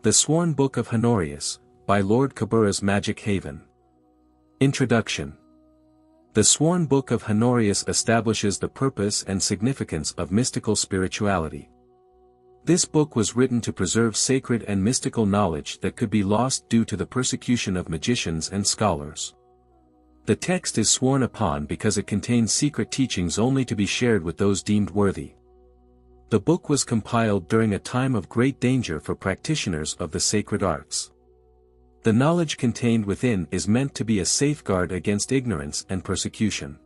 The Sworn Book of Honorius, by Lord Kabura's Magic Haven. Introduction. The Sworn Book of Honorius establishes the purpose and significance of mystical spirituality. This book was written to preserve sacred and mystical knowledge that could be lost due to the persecution of magicians and scholars. The text is sworn upon because it contains secret teachings only to be shared with those deemed worthy. The book was compiled during a time of great danger for practitioners of the sacred arts. The knowledge contained within is meant to be a safeguard against ignorance and persecution.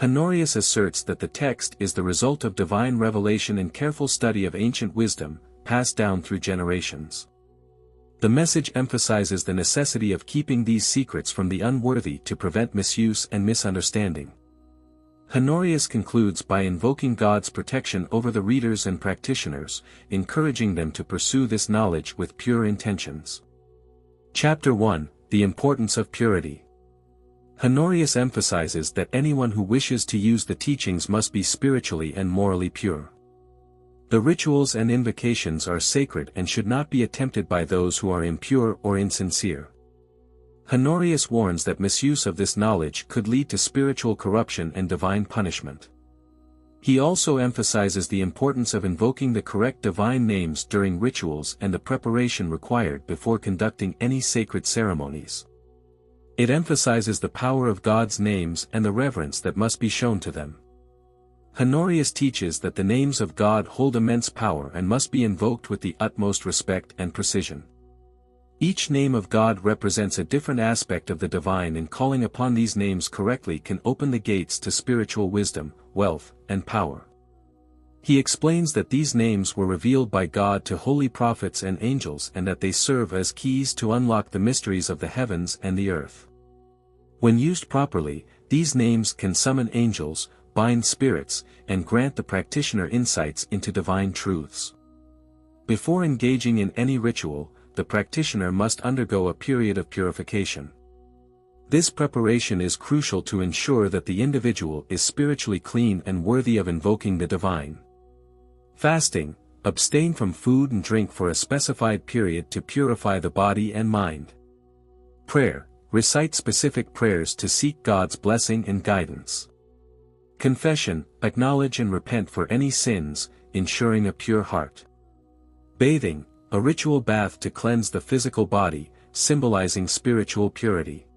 Honorius asserts that the text is the result of divine revelation and careful study of ancient wisdom, passed down through generations. The message emphasizes the necessity of keeping these secrets from the unworthy to prevent misuse and misunderstanding. Honorius concludes by invoking God's protection over the readers and practitioners, encouraging them to pursue this knowledge with pure intentions. Chapter 1, The Importance of Purity. Honorius emphasizes that anyone who wishes to use the teachings must be spiritually and morally pure. The rituals and invocations are sacred and should not be attempted by those who are impure or insincere. Honorius warns that misuse of this knowledge could lead to spiritual corruption and divine punishment. He also emphasizes the importance of invoking the correct divine names during rituals and the preparation required before conducting any sacred ceremonies. It emphasizes the power of God's names and the reverence that must be shown to them. Honorius teaches that the names of God hold immense power and must be invoked with the utmost respect and precision. Each name of God represents a different aspect of the divine, and calling upon these names correctly can open the gates to spiritual wisdom, wealth, and power. He explains that these names were revealed by God to holy prophets and angels, and that they serve as keys to unlock the mysteries of the heavens and the earth. When used properly, these names can summon angels, bind spirits, and grant the practitioner insights into divine truths. Before engaging in any ritual, the practitioner must undergo a period of purification. This preparation is crucial to ensure that the individual is spiritually clean and worthy of invoking the divine. Fasting, abstain from food and drink for a specified period to purify the body and mind. Prayer, recite specific prayers to seek God's blessing and guidance. Confession, acknowledge and repent for any sins, ensuring a pure heart. Bathing, a ritual bath to cleanse the physical body, symbolizing spiritual purity.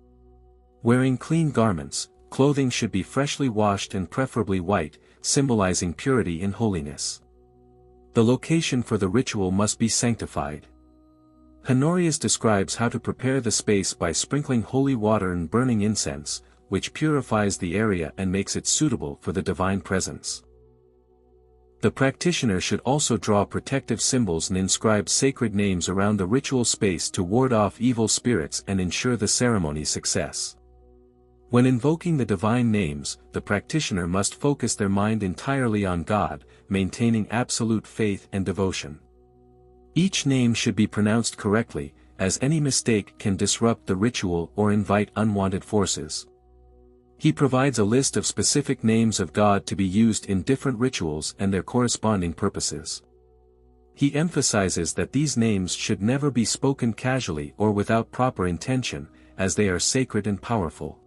Wearing clean garments, clothing should be freshly washed and preferably white, symbolizing purity and holiness. The location for the ritual must be sanctified. Honorius describes how to prepare the space by sprinkling holy water and burning incense, which purifies the area and makes it suitable for the divine presence. The practitioner should also draw protective symbols and inscribe sacred names around the ritual space to ward off evil spirits and ensure the ceremony's success. When invoking the divine names, the practitioner must focus their mind entirely on God, maintaining absolute faith and devotion. Each name should be pronounced correctly, as any mistake can disrupt the ritual or invite unwanted forces. He provides a list of specific names of God to be used in different rituals and their corresponding purposes. He emphasizes that these names should never be spoken casually or without proper intention, as they are sacred and powerful.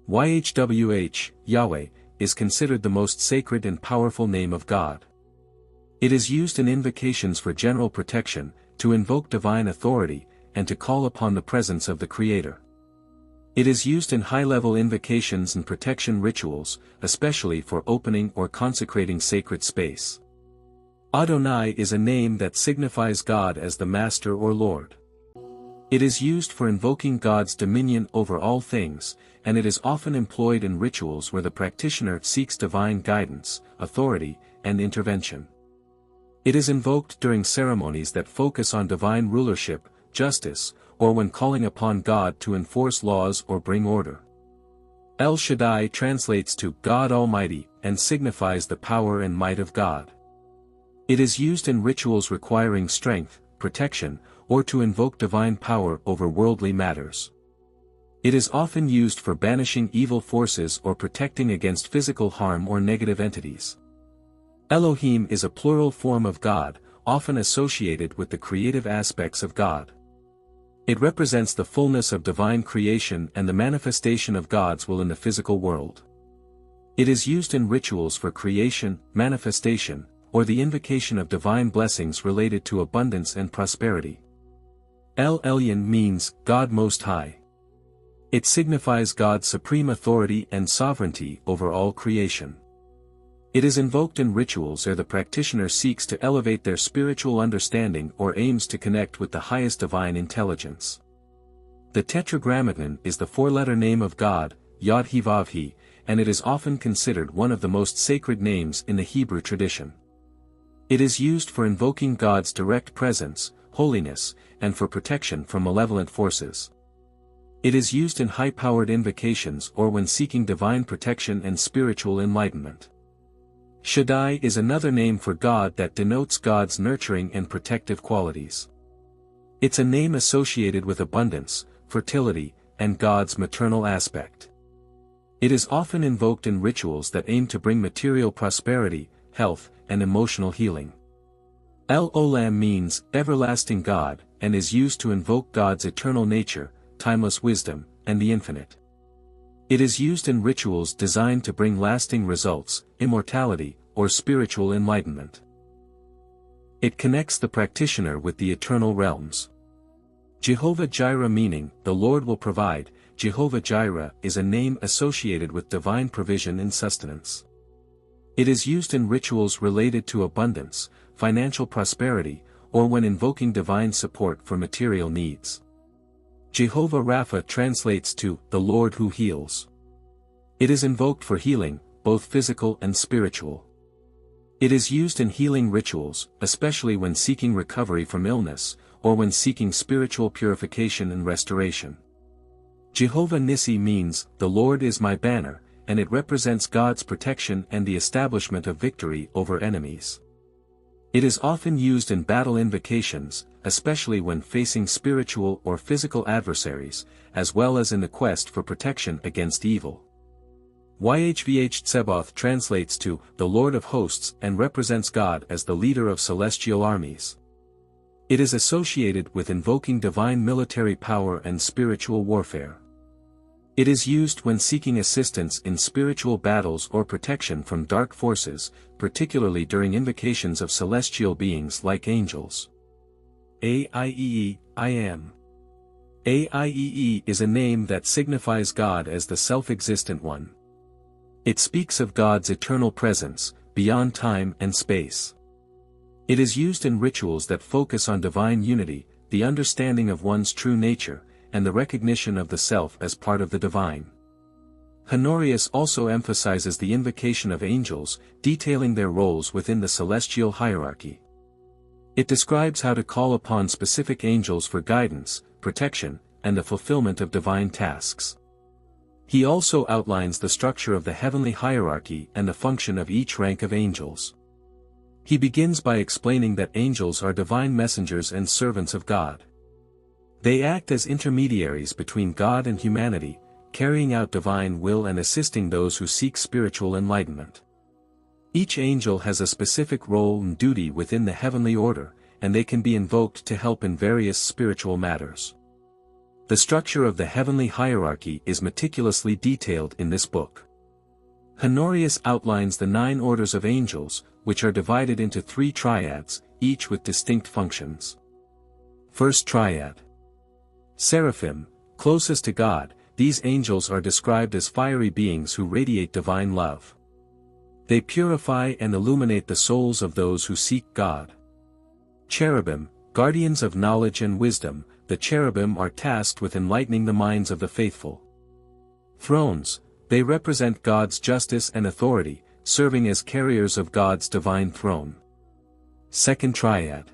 YHWH, Yahweh, is considered the most sacred and powerful name of God. It is used in invocations for general protection, to invoke divine authority, and to call upon the presence of the Creator. It is used in high-level invocations and protection rituals, especially for opening or consecrating sacred space. Adonai is a name that signifies God as the Master or Lord. It is used for invoking God's dominion over all things, and it is often employed in rituals where the practitioner seeks divine guidance, authority, and intervention. It is invoked during ceremonies that focus on divine rulership, justice, or when calling upon God to enforce laws or bring order. El Shaddai translates to God Almighty and signifies the power and might of God. It is used in rituals requiring strength, protection, or to invoke divine power over worldly matters. It is often used for banishing evil forces or protecting against physical harm or negative entities. Elohim is a plural form of God, often associated with the creative aspects of God. It represents the fullness of divine creation and the manifestation of God's will in the physical world. It is used in rituals for creation, manifestation, or the invocation of divine blessings related to abundance and prosperity. El Elyon means God Most High. It signifies God's supreme authority and sovereignty over all creation. It is invoked in rituals where the practitioner seeks to elevate their spiritual understanding or aims to connect with the highest divine intelligence. The Tetragrammaton is the four-letter name of God, Yod-He-Vav-He, and it is often considered one of the most sacred names in the Hebrew tradition. It is used for invoking God's direct presence, holiness, and for protection from malevolent forces. It is used in high-powered invocations or when seeking divine protection and spiritual enlightenment. Shaddai is another name for God that denotes God's nurturing and protective qualities. It's a name associated with abundance, fertility, and God's maternal aspect. It is often invoked in rituals that aim to bring material prosperity, health, and emotional healing. El Olam means everlasting God, and is used to invoke God's eternal nature, timeless wisdom, and the infinite. It is used in rituals designed to bring lasting results, immortality, or spiritual enlightenment. It connects the practitioner with the eternal realms. Jehovah Jireh meaning, the Lord will provide. Jehovah Jireh is a name associated with divine provision and sustenance. It is used in rituals related to abundance, financial prosperity, or when invoking divine support for material needs. Jehovah Rapha translates to, the Lord who heals. It is invoked for healing, both physical and spiritual. It is used in healing rituals, especially when seeking recovery from illness, or when seeking spiritual purification and restoration. Jehovah Nissi means, the Lord is my banner, and it represents God's protection and the establishment of victory over enemies. It is often used in battle invocations, especially when facing spiritual or physical adversaries, as well as in the quest for protection against evil. Yhvh Tsebaoth translates to, the Lord of Hosts and represents God as the leader of celestial armies. It is associated with invoking divine military power and spiritual warfare. It is used when seeking assistance in spiritual battles or protection from dark forces, particularly during invocations of celestial beings like angels. Aieee, I am. Aieee is a name that signifies God as the self-existent one. It speaks of God's eternal presence, beyond time and space. It is used in rituals that focus on divine unity, the understanding of one's true nature, and the recognition of the self as part of the divine. Honorius also emphasizes the invocation of angels, detailing their roles within the celestial hierarchy. It describes how to call upon specific angels for guidance, protection, and the fulfillment of divine tasks. He also outlines the structure of the heavenly hierarchy and the function of each rank of angels. He begins by explaining that angels are divine messengers and servants of God. They act as intermediaries between God and humanity, carrying out divine will and assisting those who seek spiritual enlightenment. Each angel has a specific role and duty within the heavenly order, and they can be invoked to help in various spiritual matters. The structure of the heavenly hierarchy is meticulously detailed in this book. Honorius outlines the 9 orders of angels, which are divided into 3 triads, each with distinct functions. First triad. Seraphim, closest to God, these angels are described as fiery beings who radiate divine love. They purify and illuminate the souls of those who seek God. Cherubim, guardians of knowledge and wisdom, the cherubim are tasked with enlightening the minds of the faithful. Thrones, they represent God's justice and authority, serving as carriers of God's divine throne. Second triad.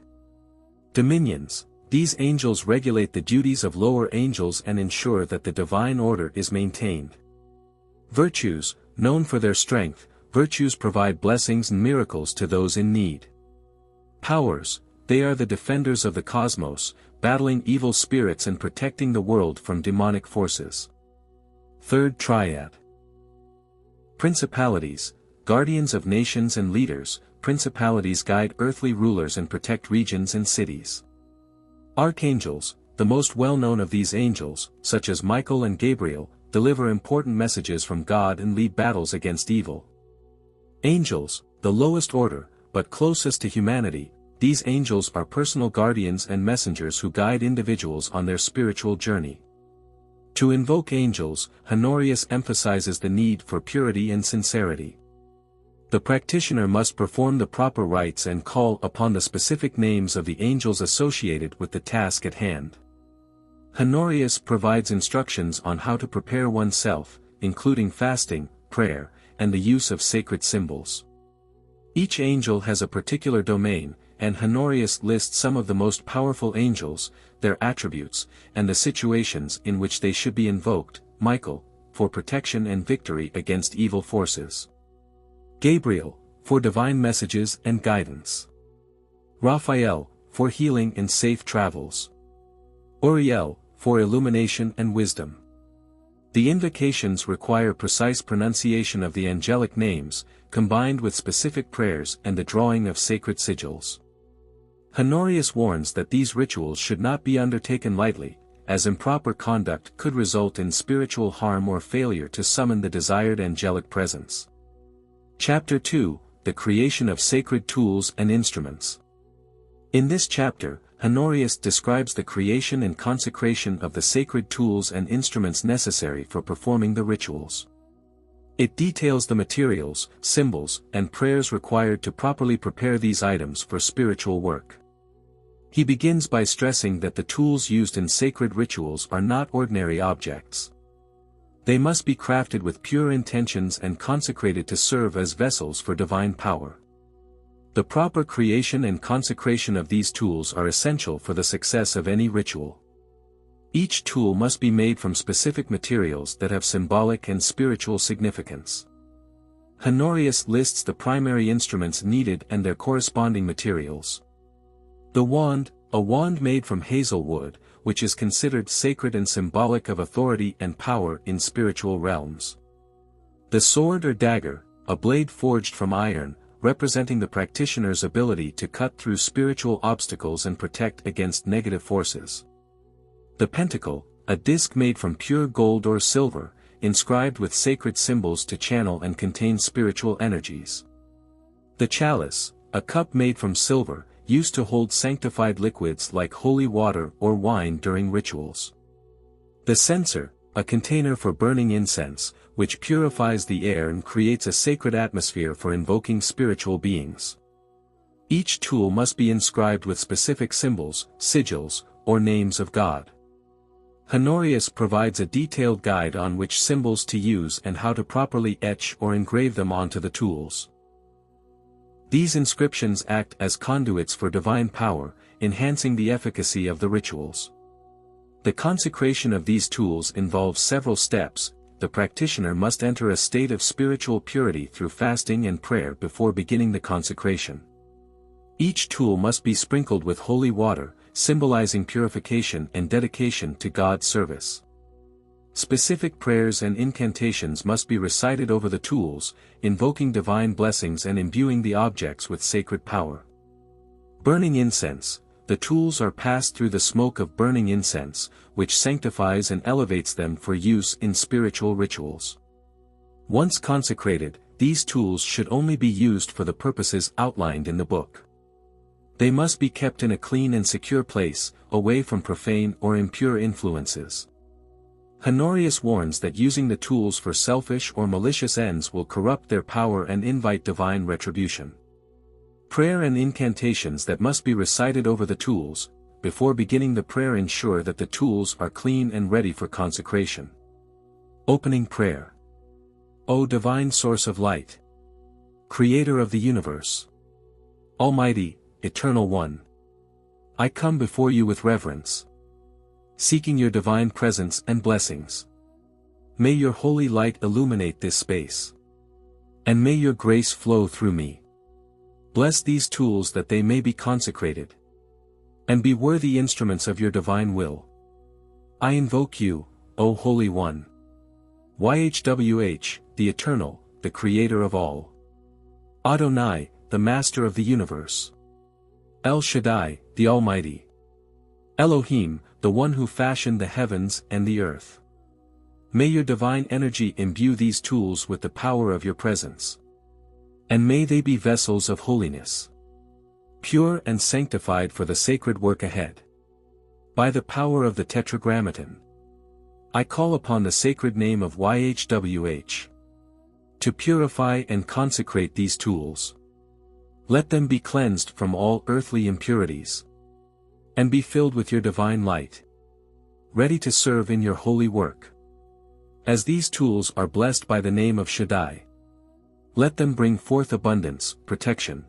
Dominions, these angels regulate the duties of lower angels and ensure that the divine order is maintained. Virtues, known for their strength, virtues provide blessings and miracles to those in need. Powers, they are the defenders of the cosmos, battling evil spirits and protecting the world from demonic forces. Third triad. Principalities, guardians of nations and leaders, principalities guide earthly rulers and protect regions and cities. Archangels, the most well-known of these angels, such as Michael and Gabriel, deliver important messages from God and lead battles against evil. Angels, the lowest order, but closest to humanity, these angels are personal guardians and messengers who guide individuals on their spiritual journey. To invoke angels, Honorius emphasizes the need for purity and sincerity. The practitioner must perform the proper rites and call upon the specific names of the angels associated with the task at hand. Honorius provides instructions on how to prepare oneself, including fasting, prayer, and the use of sacred symbols. Each angel has a particular domain, and Honorius lists some of the most powerful angels, their attributes, and the situations in which they should be invoked. Michael, for protection and victory against evil forces. Gabriel, for divine messages and guidance. Raphael, for healing and safe travels. Uriel, for illumination and wisdom. The invocations require precise pronunciation of the angelic names, combined with specific prayers and the drawing of sacred sigils. Honorius warns that these rituals should not be undertaken lightly, as improper conduct could result in spiritual harm or failure to summon the desired angelic presence. Chapter 2, The Creation of Sacred Tools and Instruments. In this chapter, Honorius describes the creation and consecration of the sacred tools and instruments necessary for performing the rituals. It details the materials, symbols, and prayers required to properly prepare these items for spiritual work. He begins by stressing that the tools used in sacred rituals are not ordinary objects. They must be crafted with pure intentions and consecrated to serve as vessels for divine power. The proper creation and consecration of these tools are essential for the success of any ritual. Each tool must be made from specific materials that have symbolic and spiritual significance. Honorius lists the primary instruments needed and their corresponding materials. The wand, a wand made from hazel wood, which is considered sacred and symbolic of authority and power in spiritual realms. The sword or dagger, a blade forged from iron, representing the practitioner's ability to cut through spiritual obstacles and protect against negative forces. The pentacle, a disc made from pure gold or silver, inscribed with sacred symbols to channel and contain spiritual energies. The chalice, a cup made from silver, used to hold sanctified liquids like holy water or wine during rituals. The censer, a container for burning incense, which purifies the air and creates a sacred atmosphere for invoking spiritual beings. Each tool must be inscribed with specific symbols, sigils, or names of God. Honorius provides a detailed guide on which symbols to use and how to properly etch or engrave them onto the tools. These inscriptions act as conduits for divine power, enhancing the efficacy of the rituals. The consecration of these tools involves several steps. The practitioner must enter a state of spiritual purity through fasting and prayer before beginning the consecration. Each tool must be sprinkled with holy water, symbolizing purification and dedication to God's service. Specific prayers and incantations must be recited over the tools, invoking divine blessings and imbuing the objects with sacred power. Burning incense. The tools are passed through the smoke of burning incense, which sanctifies and elevates them for use in spiritual rituals. Once consecrated, these tools should only be used for the purposes outlined in the book. They must be kept in a clean and secure place, away from profane or impure influences. Honorius warns that using the tools for selfish or malicious ends will corrupt their power and invite divine retribution. Prayer and incantations that must be recited over the tools. Before beginning the prayer, ensure that the tools are clean and ready for consecration. Opening prayer. O divine source of light, Creator of the universe, Almighty, Eternal One, I come before you with reverence, seeking your divine presence and blessings. May your holy light illuminate this space, and may your grace flow through me. Bless these tools that they may be consecrated, and be worthy instruments of your divine will. I invoke you, O Holy One, YHWH, the Eternal, the Creator of all. Adonai, the Master of the universe. El Shaddai, the Almighty. Elohim, the one who fashioned the heavens and the earth. May your divine energy imbue these tools with the power of your presence. And may they be vessels of holiness, pure and sanctified for the sacred work ahead. By the power of the Tetragrammaton, I call upon the sacred name of YHWH to purify and consecrate these tools. Let them be cleansed from all earthly impurities, and be filled with your divine light, ready to serve in your holy work. As these tools are blessed by the name of Shaddai, let them bring forth abundance, protection,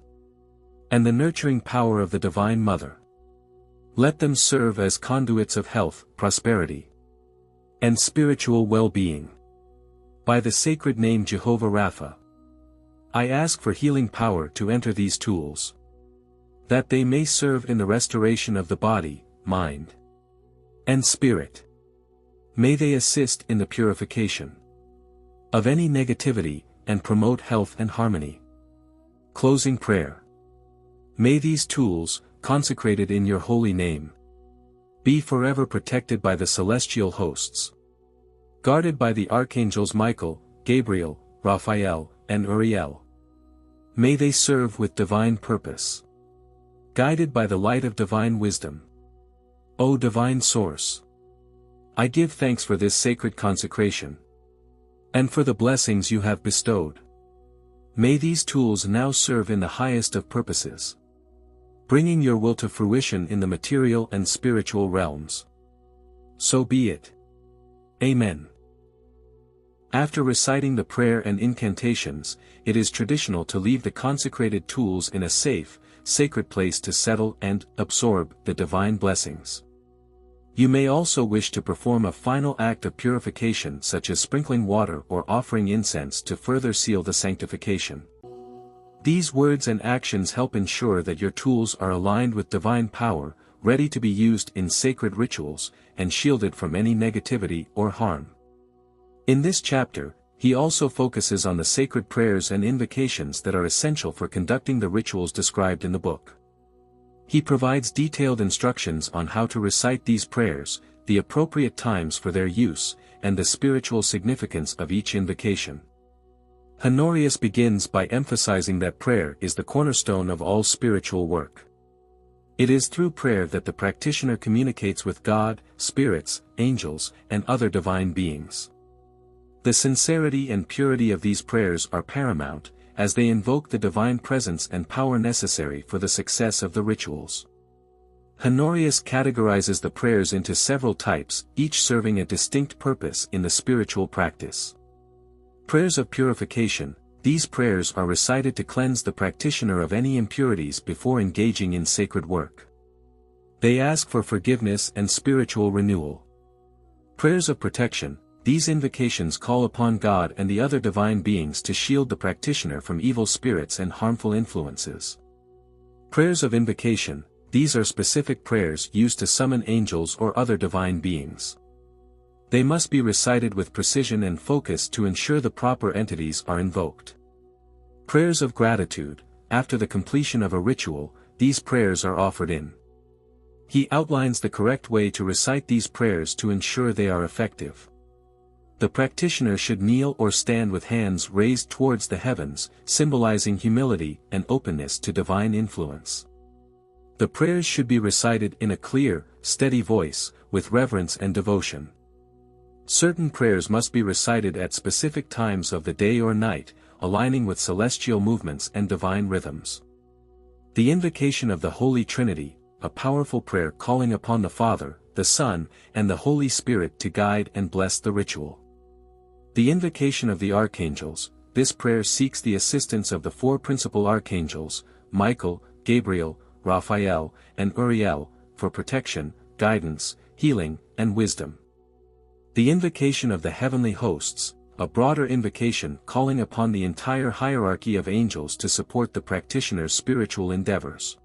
and the nurturing power of the Divine Mother. Let them serve as conduits of health, prosperity, and spiritual well-being. By the sacred name Jehovah Rapha, I ask for healing power to enter these tools, that they may serve in the restoration of the body, mind, and spirit. May they assist in the purification of any negativity, and promote health and harmony. Closing prayer. May these tools, consecrated in your holy name, be forever protected by the celestial hosts, guarded by the archangels Michael, Gabriel, Raphael, and Uriel. May they serve with divine purpose, guided by the light of divine wisdom. O divine source, I give thanks for this sacred consecration, and for the blessings you have bestowed. May these tools now serve in the highest of purposes, bringing your will to fruition in the material and spiritual realms. So be it. Amen. After reciting the prayer and incantations, it is traditional to leave the consecrated tools in a safe, sacred place to settle and absorb the divine blessings. You may also wish to perform a final act of purification, such as sprinkling water or offering incense to further seal the sanctification. These words and actions help ensure that your tools are aligned with divine power, ready to be used in sacred rituals, and shielded from any negativity or harm. In this chapter, he also focuses on the sacred prayers and invocations that are essential for conducting the rituals described in the book. He provides detailed instructions on how to recite these prayers, the appropriate times for their use, and the spiritual significance of each invocation. Honorius begins by emphasizing that prayer is the cornerstone of all spiritual work. It is through prayer that the practitioner communicates with God, spirits, angels, and other divine beings. The sincerity and purity of these prayers are paramount, as they invoke the divine presence and power necessary for the success of the rituals. Honorius categorizes the prayers into several types, each serving a distinct purpose in the spiritual practice. Prayers of purification. These prayers are recited to cleanse the practitioner of any impurities before engaging in sacred work. They ask for forgiveness and spiritual renewal. Prayers of protection. These invocations call upon God and the other divine beings to shield the practitioner from evil spirits and harmful influences. Prayers of invocation. These are specific prayers used to summon angels or other divine beings. They must be recited with precision and focus to ensure the proper entities are invoked. Prayers of gratitude. After the completion of a ritual, these prayers are offered in. He outlines the correct way to recite these prayers to ensure they are effective. The practitioner should kneel or stand with hands raised towards the heavens, symbolizing humility and openness to divine influence. The prayers should be recited in a clear, steady voice, with reverence and devotion. Certain prayers must be recited at specific times of the day or night, aligning with celestial movements and divine rhythms. The invocation of the Holy Trinity, a powerful prayer calling upon the Father, the Son, and the Holy Spirit to guide and bless the ritual. The invocation of the archangels. This prayer seeks the assistance of the four principal archangels, Michael, Gabriel, Raphael, and Uriel, for protection, guidance, healing, and wisdom. The invocation of the heavenly hosts, a broader invocation calling upon the entire hierarchy of angels to support the practitioner's spiritual endeavors.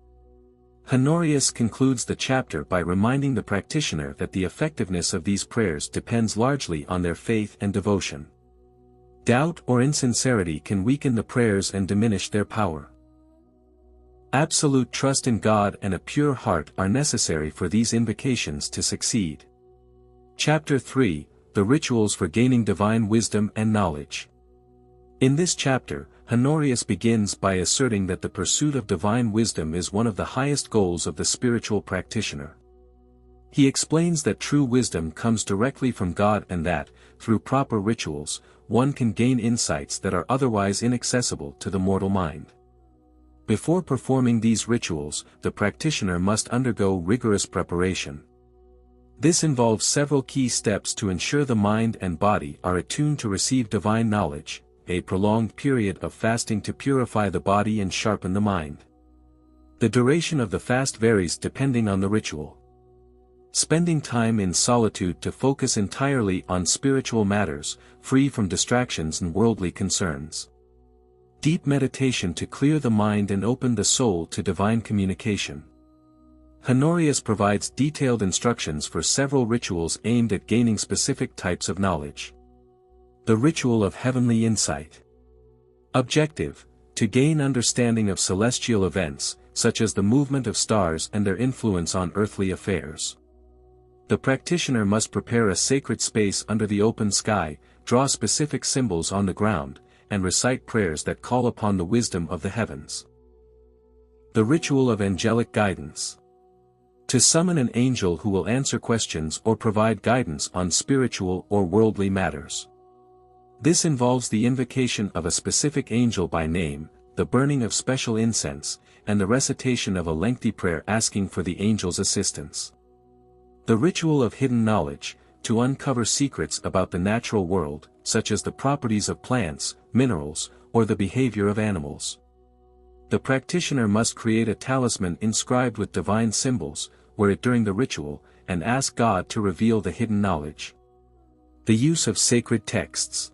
Honorius concludes the chapter by reminding the practitioner that the effectiveness of these prayers depends largely on their faith and devotion. Doubt or insincerity can weaken the prayers and diminish their power. Absolute trust in God and a pure heart are necessary for these invocations to succeed. Chapter 3, The Rituals for Gaining Divine Wisdom and Knowledge. In this chapter, Honorius begins by asserting that the pursuit of divine wisdom is one of the highest goals of the spiritual practitioner. He explains that true wisdom comes directly from God and that, through proper rituals, one can gain insights that are otherwise inaccessible to the mortal mind. Before performing these rituals, the practitioner must undergo rigorous preparation. This involves several key steps to ensure the mind and body are attuned to receive divine knowledge, a prolonged period of fasting to purify the body and sharpen the mind. The duration of the fast varies depending on the ritual. Spending time in solitude to focus entirely on spiritual matters, free from distractions and worldly concerns. Deep meditation to clear the mind and open the soul to divine communication. Honorius provides detailed instructions for several rituals aimed at gaining specific types of knowledge. The Ritual of Heavenly Insight. Objective: to gain understanding of celestial events, such as the movement of stars and their influence on earthly affairs. The practitioner must prepare a sacred space under the open sky, draw specific symbols on the ground, and recite prayers that call upon the wisdom of the heavens. The Ritual of Angelic Guidance. To summon an angel who will answer questions or provide guidance on spiritual or worldly matters. This involves the invocation of a specific angel by name, the burning of special incense, and the recitation of a lengthy prayer asking for the angel's assistance. The Ritual of Hidden Knowledge, to uncover secrets about the natural world, such as the properties of plants, minerals, or the behavior of animals. The practitioner must create a talisman inscribed with divine symbols, wear it during the ritual, and ask God to reveal the hidden knowledge. The use of sacred texts.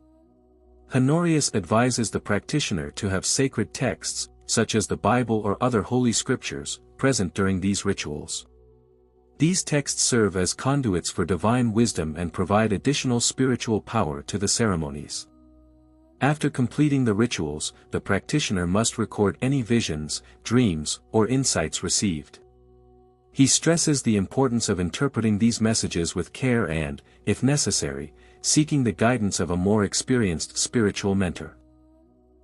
Honorius advises the practitioner to have sacred texts, such as the Bible or other holy scriptures, present during these rituals. These texts serve as conduits for divine wisdom and provide additional spiritual power to the ceremonies. After completing the rituals, the practitioner must record any visions, dreams, or insights received. He stresses the importance of interpreting these messages with care and, if necessary, seeking the guidance of a more experienced spiritual mentor.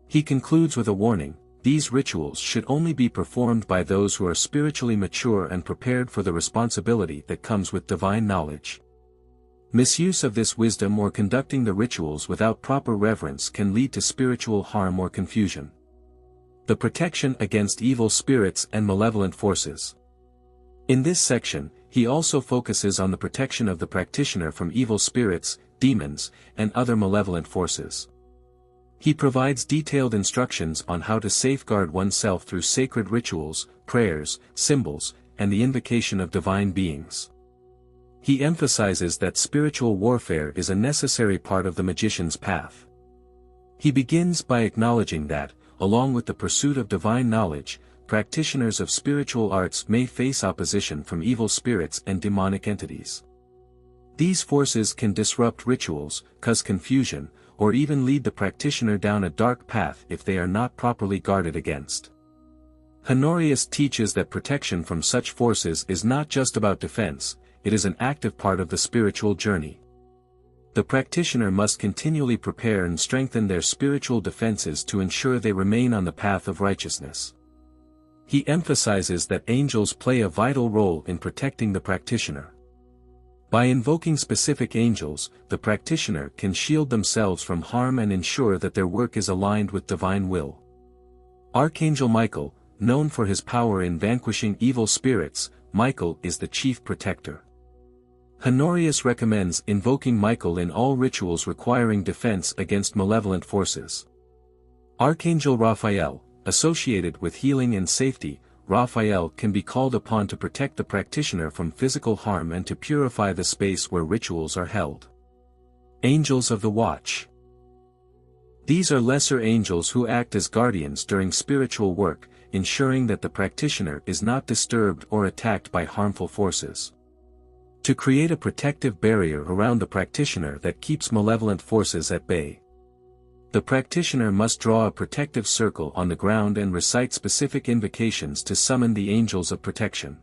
He concludes with a warning: these rituals should only be performed by those who are spiritually mature and prepared for the responsibility that comes with divine knowledge. Misuse of this wisdom or conducting the rituals without proper reverence can lead to spiritual harm or confusion. The protection against evil spirits and malevolent forces. In this section, he also focuses on the protection of the practitioner from evil spirits, demons, and other malevolent forces. He provides detailed instructions on how to safeguard oneself through sacred rituals, prayers, symbols, and the invocation of divine beings. He emphasizes that spiritual warfare is a necessary part of the magician's path. He begins by acknowledging that, along with the pursuit of divine knowledge, practitioners of spiritual arts may face opposition from evil spirits and demonic entities. These forces can disrupt rituals, cause confusion, or even lead the practitioner down a dark path if they are not properly guarded against. Honorius teaches that protection from such forces is not just about defense, it is an active part of the spiritual journey. The practitioner must continually prepare and strengthen their spiritual defenses to ensure they remain on the path of righteousness. He emphasizes that angels play a vital role in protecting the practitioner. By invoking specific angels, the practitioner can shield themselves from harm and ensure that their work is aligned with divine will. Archangel Michael, known for his power in vanquishing evil spirits, Michael is the chief protector. Honorius recommends invoking Michael in all rituals requiring defense against malevolent forces. Archangel Raphael, associated with healing and safety, Raphael can be called upon to protect the practitioner from physical harm and to purify the space where rituals are held. Angels of the Watch. These are lesser angels who act as guardians during spiritual work, ensuring that the practitioner is not disturbed or attacked by harmful forces. To create a protective barrier around the practitioner that keeps malevolent forces at bay. The practitioner must draw a protective circle on the ground and recite specific invocations to summon the angels of protection.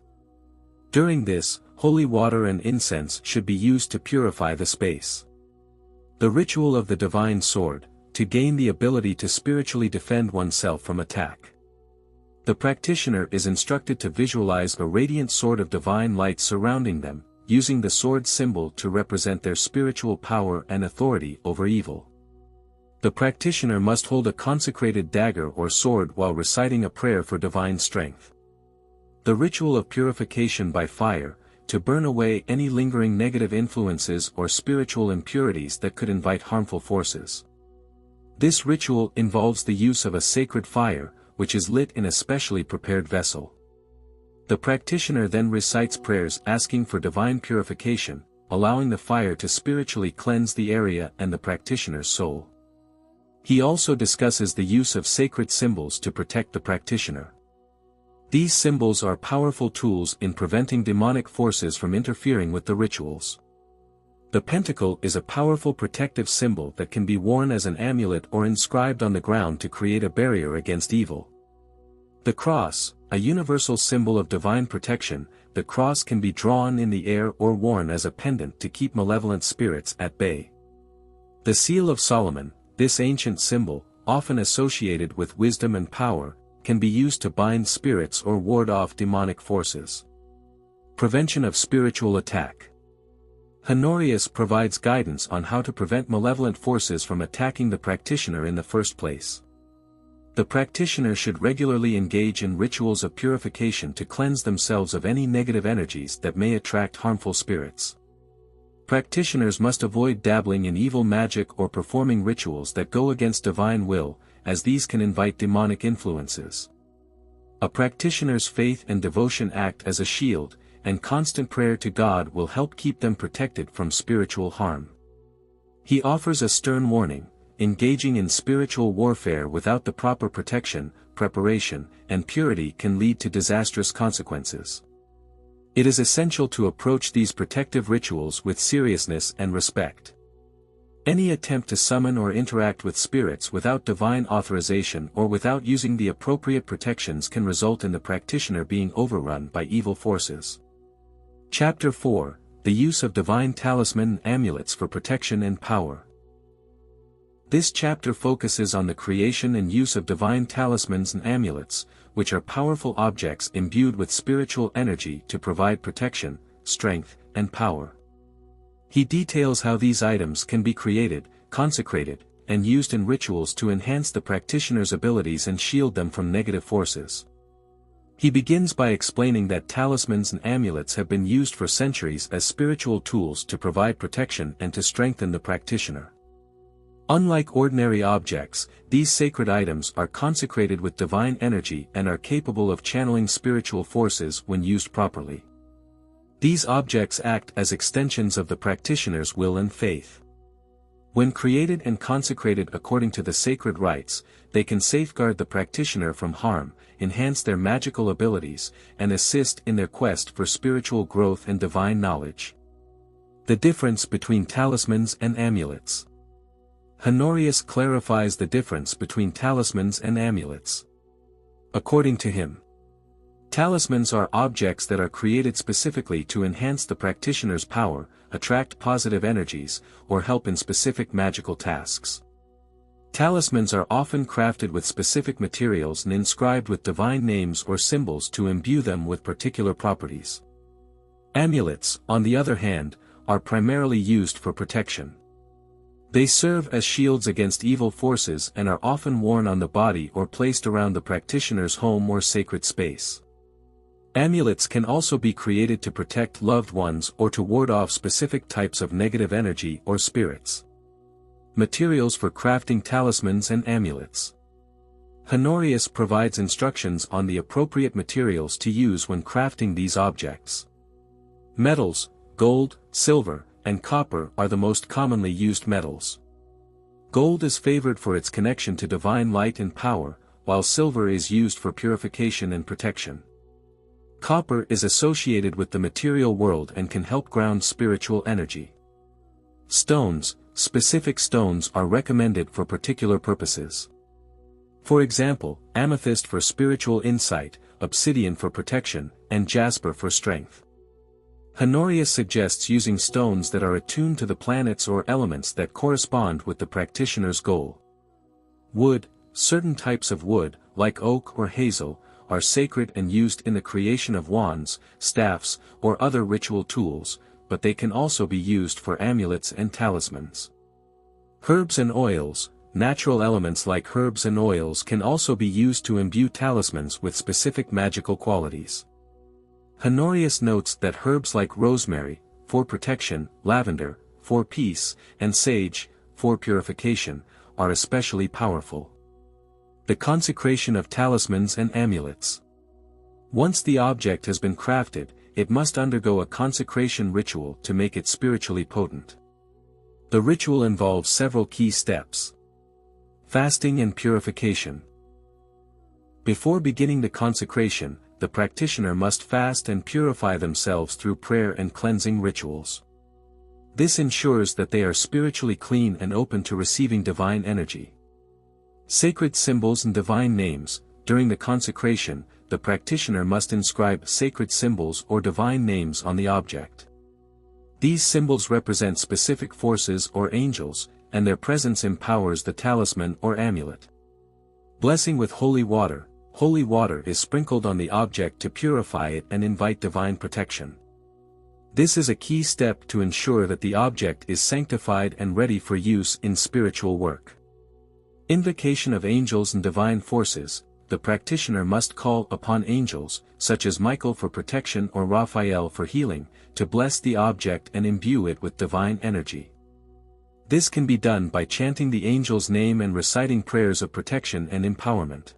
During this, holy water and incense should be used to purify the space. The ritual of the divine sword, to gain the ability to spiritually defend oneself from attack. The practitioner is instructed to visualize a radiant sword of divine light surrounding them, using the sword symbol to represent their spiritual power and authority over evil. The practitioner must hold a consecrated dagger or sword while reciting a prayer for divine strength. The ritual of purification by fire, to burn away any lingering negative influences or spiritual impurities that could invite harmful forces. This ritual involves the use of a sacred fire, which is lit in a specially prepared vessel. The practitioner then recites prayers asking for divine purification, allowing the fire to spiritually cleanse the area and the practitioner's soul. He also discusses the use of sacred symbols to protect the practitioner. These symbols are powerful tools in preventing demonic forces from interfering with the rituals. The pentacle is a powerful protective symbol that can be worn as an amulet or inscribed on the ground to create a barrier against evil. The cross, a universal symbol of divine protection, the cross can be drawn in the air or worn as a pendant to keep malevolent spirits at bay. The seal of Solomon, this ancient symbol, often associated with wisdom and power, can be used to bind spirits or ward off demonic forces. Prevention of spiritual attack. Honorius provides guidance on how to prevent malevolent forces from attacking the practitioner in the first place. The practitioner should regularly engage in rituals of purification to cleanse themselves of any negative energies that may attract harmful spirits. Practitioners must avoid dabbling in evil magic or performing rituals that go against divine will, as these can invite demonic influences. A practitioner's faith and devotion act as a shield, and constant prayer to God will help keep them protected from spiritual harm. He offers a stern warning: engaging in spiritual warfare without the proper protection, preparation, and purity can lead to disastrous consequences. It is essential to approach these protective rituals with seriousness and respect. Any attempt to summon or interact with spirits without divine authorization or without using the appropriate protections can result in the practitioner being overrun by evil forces. Chapter 4: The Use of Divine Talisman and Amulets for Protection and Power. This chapter focuses on the creation and use of divine talismans and amulets, which are powerful objects imbued with spiritual energy to provide protection, strength, and power. He details how these items can be created, consecrated, and used in rituals to enhance the practitioner's abilities and shield them from negative forces. He begins by explaining that talismans and amulets have been used for centuries as spiritual tools to provide protection and to strengthen the practitioner. Unlike ordinary objects, these sacred items are consecrated with divine energy and are capable of channeling spiritual forces when used properly. These objects act as extensions of the practitioner's will and faith. When created and consecrated according to the sacred rites, they can safeguard the practitioner from harm, enhance their magical abilities, and assist in their quest for spiritual growth and divine knowledge. The difference between talismans and amulets. Honorius clarifies the difference between talismans and amulets. According to him, talismans are objects that are created specifically to enhance the practitioner's power, attract positive energies, or help in specific magical tasks. Talismans are often crafted with specific materials and inscribed with divine names or symbols to imbue them with particular properties. Amulets, on the other hand, are primarily used for protection. They serve as shields against evil forces and are often worn on the body or placed around the practitioner's home or sacred space. Amulets can also be created to protect loved ones or to ward off specific types of negative energy or spirits. Materials for crafting talismans and amulets. Honorius provides instructions on the appropriate materials to use when crafting these objects. Metals, gold, silver, and copper are the most commonly used metals. Gold is favored for its connection to divine light and power, while silver is used for purification and protection. Copper is associated with the material world and can help ground spiritual energy. Stones, specific stones are recommended for particular purposes. For example, amethyst for spiritual insight, obsidian for protection, and jasper for strength. Honorius suggests using stones that are attuned to the planets or elements that correspond with the practitioner's goal. Wood, certain types of wood, like oak or hazel, are sacred and used in the creation of wands, staffs, or other ritual tools, but they can also be used for amulets and talismans. Herbs and oils, natural elements like herbs and oils can also be used to imbue talismans with specific magical qualities. Honorius notes that herbs like rosemary, for protection, lavender, for peace, and sage, for purification, are especially powerful. The consecration of talismans and amulets. Once the object has been crafted, it must undergo a consecration ritual to make it spiritually potent. The ritual involves several key steps. Fasting and purification. Before beginning the consecration, the practitioner must fast and purify themselves through prayer and cleansing rituals. This ensures that they are spiritually clean and open to receiving divine energy. Sacred symbols and divine names. During the consecration, the practitioner must inscribe sacred symbols or divine names on the object. These symbols represent specific forces or angels, and their presence empowers the talisman or amulet. Blessing with holy water. Holy water is sprinkled on the object to purify it and invite divine protection. This is a key step to ensure that the object is sanctified and ready for use in spiritual work. Invocation of angels and divine forces. The practitioner must call upon angels, such as Michael for protection or Raphael for healing, to bless the object and imbue it with divine energy. This can be done by chanting the angel's name and reciting prayers of protection and empowerment.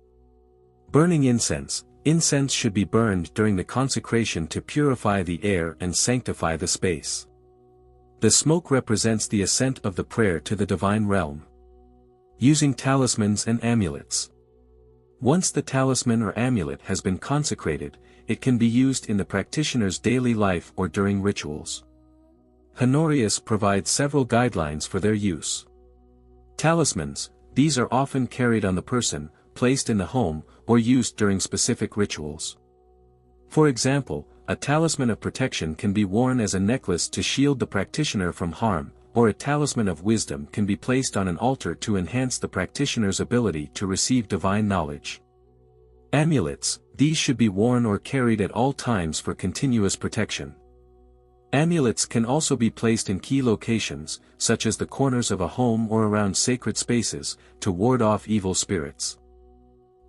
Burning incense. Incense should be burned during the consecration to purify the air and sanctify the space. The smoke represents the ascent of the prayer to the divine realm. Using talismans and amulets. Once the talisman or amulet has been consecrated, it can be used in the practitioner's daily life or during rituals. Honorius provides several guidelines for their use. Talismans. These are often carried on the person, placed in the home, or used during specific rituals. For example, a talisman of protection can be worn as a necklace to shield the practitioner from harm, or a talisman of wisdom can be placed on an altar to enhance the practitioner's ability to receive divine knowledge. Amulets. These should be worn or carried at all times for continuous protection. Amulets can also be placed in key locations, such as the corners of a home or around sacred spaces, to ward off evil spirits.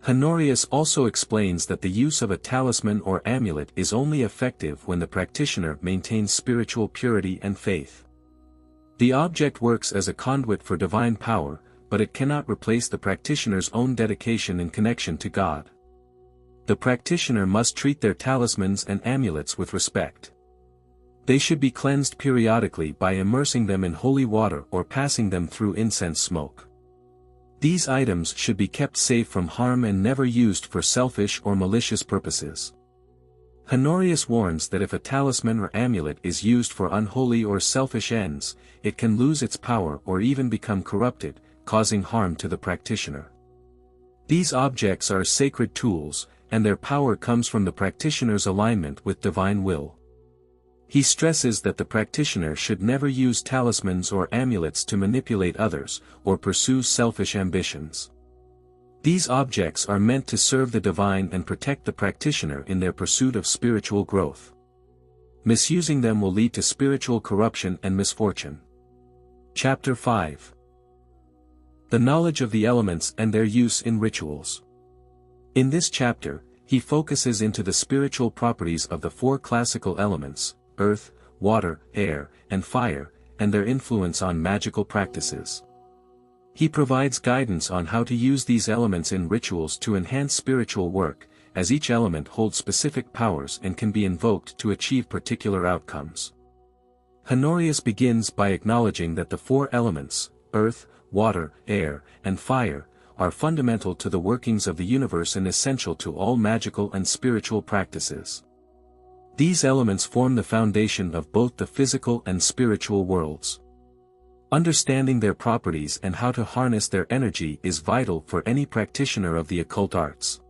Honorius also explains that the use of a talisman or amulet is only effective when the practitioner maintains spiritual purity and faith. The object works as a conduit for divine power, but it cannot replace the practitioner's own dedication and connection to God. The practitioner must treat their talismans and amulets with respect. They should be cleansed periodically by immersing them in holy water or passing them through incense smoke. These items should be kept safe from harm and never used for selfish or malicious purposes. Honorius warns that if a talisman or amulet is used for unholy or selfish ends, it can lose its power or even become corrupted, causing harm to the practitioner. These objects are sacred tools, and their power comes from the practitioner's alignment with divine will. He stresses that the practitioner should never use talismans or amulets to manipulate others, or pursue selfish ambitions. These objects are meant to serve the divine and protect the practitioner in their pursuit of spiritual growth. Misusing them will lead to spiritual corruption and misfortune. Chapter 5. The knowledge of the elements and their use in rituals. In this chapter, he focuses into the spiritual properties of the four classical elements, earth, water, air, and fire, and their influence on magical practices. He provides guidance on how to use these elements in rituals to enhance spiritual work, as each element holds specific powers and can be invoked to achieve particular outcomes. Honorius begins by acknowledging that the four elements, earth, water, air, and fire, are fundamental to the workings of the universe and essential to all magical and spiritual practices. These elements form the foundation of both the physical and spiritual worlds. Understanding their properties and how to harness their energy is vital for any practitioner of the occult arts.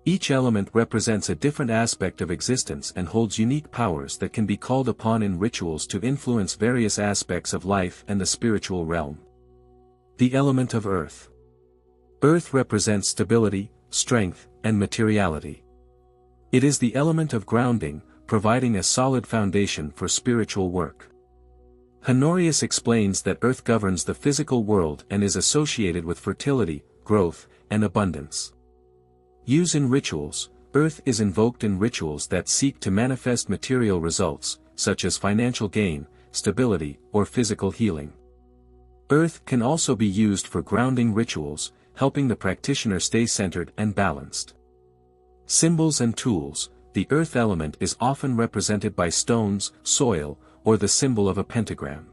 Each element represents a different aspect of existence and holds unique powers that can be called upon in rituals to influence various aspects of life and the spiritual realm. The element of earth. Earth represents stability, strength, and materiality. It is the element of grounding, providing a solid foundation for spiritual work. Honorius explains that earth governs the physical world and is associated with fertility, growth, and abundance. Use in rituals. Earth is invoked in rituals that seek to manifest material results, such as financial gain, stability, or physical healing. Earth can also be used for grounding rituals, helping the practitioner stay centered and balanced. Symbols and tools. The earth element is often represented by stones, soil, or the symbol of a pentagram.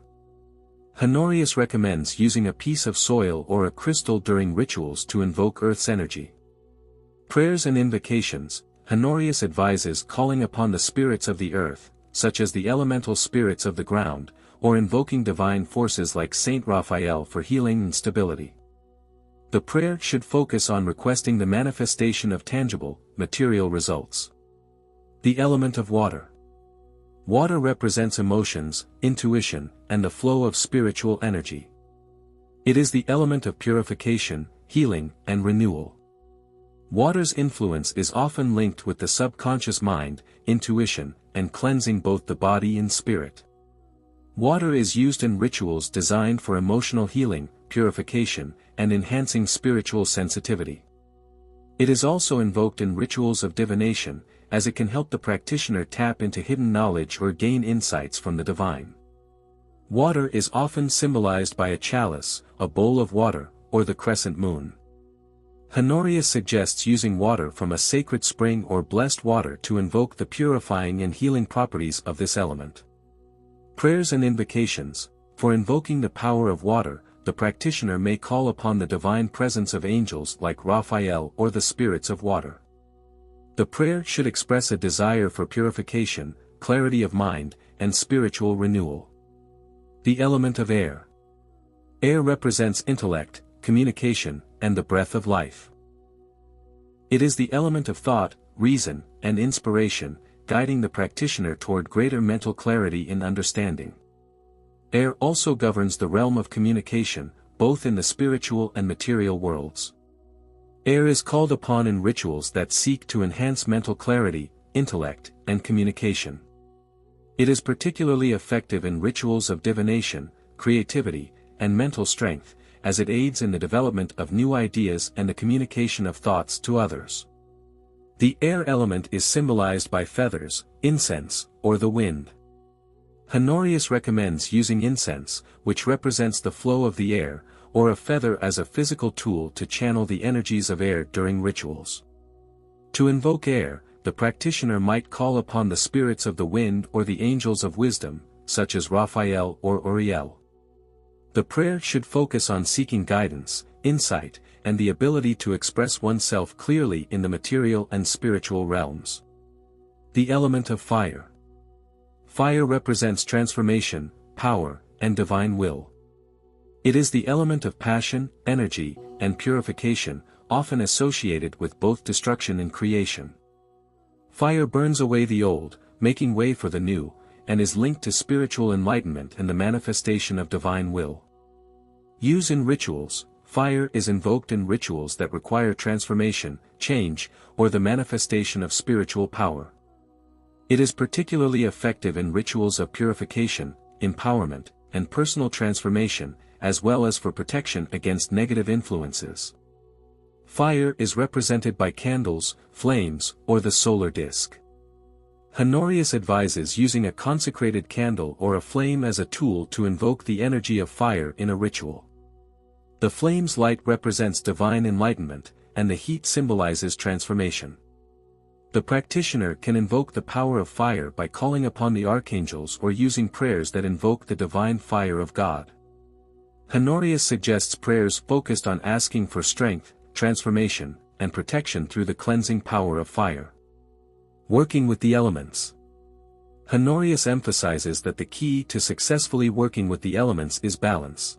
Honorius recommends using a piece of soil or a crystal during rituals to invoke earth's energy. Prayers and invocations. Honorius advises calling upon the spirits of the earth, such as the elemental spirits of the ground, or invoking divine forces like Saint Raphael for healing and stability. The prayer should focus on requesting the manifestation of tangible, material results. The element of water. Water represents emotions, intuition, and the flow of spiritual energy. It is the element of purification, healing, and renewal. Water's influence is often linked with the subconscious mind, intuition, and cleansing both the body and spirit. Water is used in rituals designed for emotional healing, purification, and enhancing spiritual sensitivity. It is also invoked in rituals of divination, as it can help the practitioner tap into hidden knowledge or gain insights from the divine. Water is often symbolized by a chalice, a bowl of water, or the crescent moon. Honorius suggests using water from a sacred spring or blessed water to invoke the purifying and healing properties of this element. Prayers and invocations. For invoking the power of water, the practitioner may call upon the divine presence of angels like Raphael or the spirits of water. The prayer should express a desire for purification, clarity of mind, and spiritual renewal. The element of air. Air represents intellect, communication, and the breath of life. It is the element of thought, reason, and inspiration, guiding the practitioner toward greater mental clarity and understanding. Air also governs the realm of communication, both in the spiritual and material worlds. Air is called upon in rituals that seek to enhance mental clarity, intellect, and communication. It is particularly effective in rituals of divination, creativity, and mental strength, as it aids in the development of new ideas and the communication of thoughts to others. The air element is symbolized by feathers, incense, or the wind. Honorius recommends using incense, which represents the flow of the air, or a feather as a physical tool to channel the energies of air during rituals. To invoke air, the practitioner might call upon the spirits of the wind or the angels of wisdom, such as Raphael or Uriel. The prayer should focus on seeking guidance, insight, and the ability to express oneself clearly in the material and spiritual realms. The element of fire. Fire represents transformation, power, and divine will. It is the element of passion, energy, and purification, often associated with both destruction and creation. Fire burns away the old, making way for the new, and is linked to spiritual enlightenment and the manifestation of divine will. Use in rituals. Fire is invoked in rituals that require transformation, change, or the manifestation of spiritual power. It is particularly effective in rituals of purification, empowerment, and personal transformation, as well as for protection against negative influences. Fire is represented by candles, flames, or the solar disk. Honorius advises using a consecrated candle or a flame as a tool to invoke the energy of fire in a ritual. The flame's light represents divine enlightenment, and the heat symbolizes transformation. The practitioner can invoke the power of fire by calling upon the archangels or using prayers that invoke the divine fire of God. Honorius suggests prayers focused on asking for strength, transformation, and protection through the cleansing power of fire. Working with the elements. Honorius emphasizes that the key to successfully working with the elements is balance.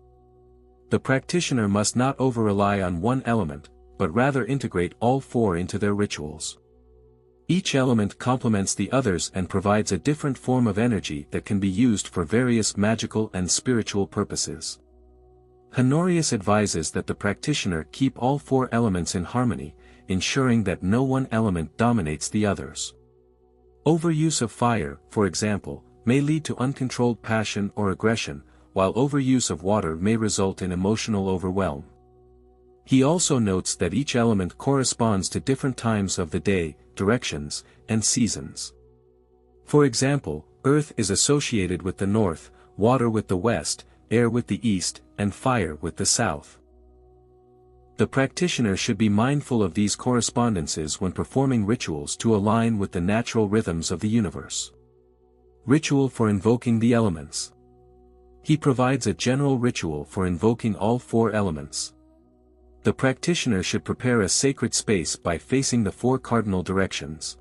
The practitioner must not over-rely on one element, but rather integrate all four into their rituals. Each element complements the others and provides a different form of energy that can be used for various magical and spiritual purposes. Honorius advises that the practitioner keep all four elements in harmony, ensuring that no one element dominates the others. Overuse of fire, for example, may lead to uncontrolled passion or aggression, while overuse of water may result in emotional overwhelm. He also notes that each element corresponds to different times of the day, directions, and seasons. For example, earth is associated with the north, water with the west, air with the east, and fire with the south. The practitioner should be mindful of these correspondences when performing rituals to align with the natural rhythms of the universe. Ritual for invoking the elements. He provides a general ritual for invoking all four elements. The practitioner should prepare a sacred space by facing the four cardinal directions.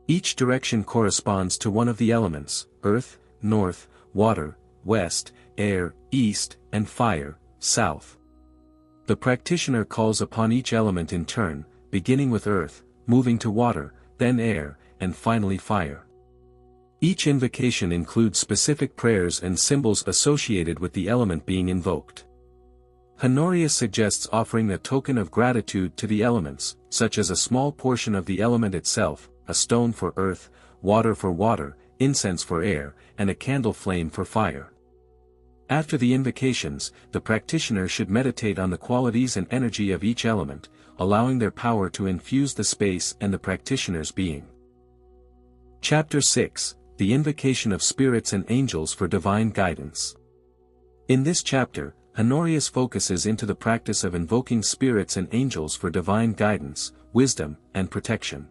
Each direction corresponds to one of the elements: earth, north, water, west, air, east, and fire, south. The practitioner calls upon each element in turn, beginning with earth, moving to water, then air, and finally fire. Each invocation includes specific prayers and symbols associated with the element being invoked. Honorius suggests offering a token of gratitude to the elements, such as a small portion of the element itself, a stone for earth, water, incense for air, and a candle flame for fire. After the invocations, the practitioner should meditate on the qualities and energy of each element, allowing their power to infuse the space and the practitioner's being. Chapter 6: The Invocation of Spirits and Angels for Divine Guidance. In this chapter, Honorius focuses into the practice of invoking spirits and angels for divine guidance, wisdom, and protection.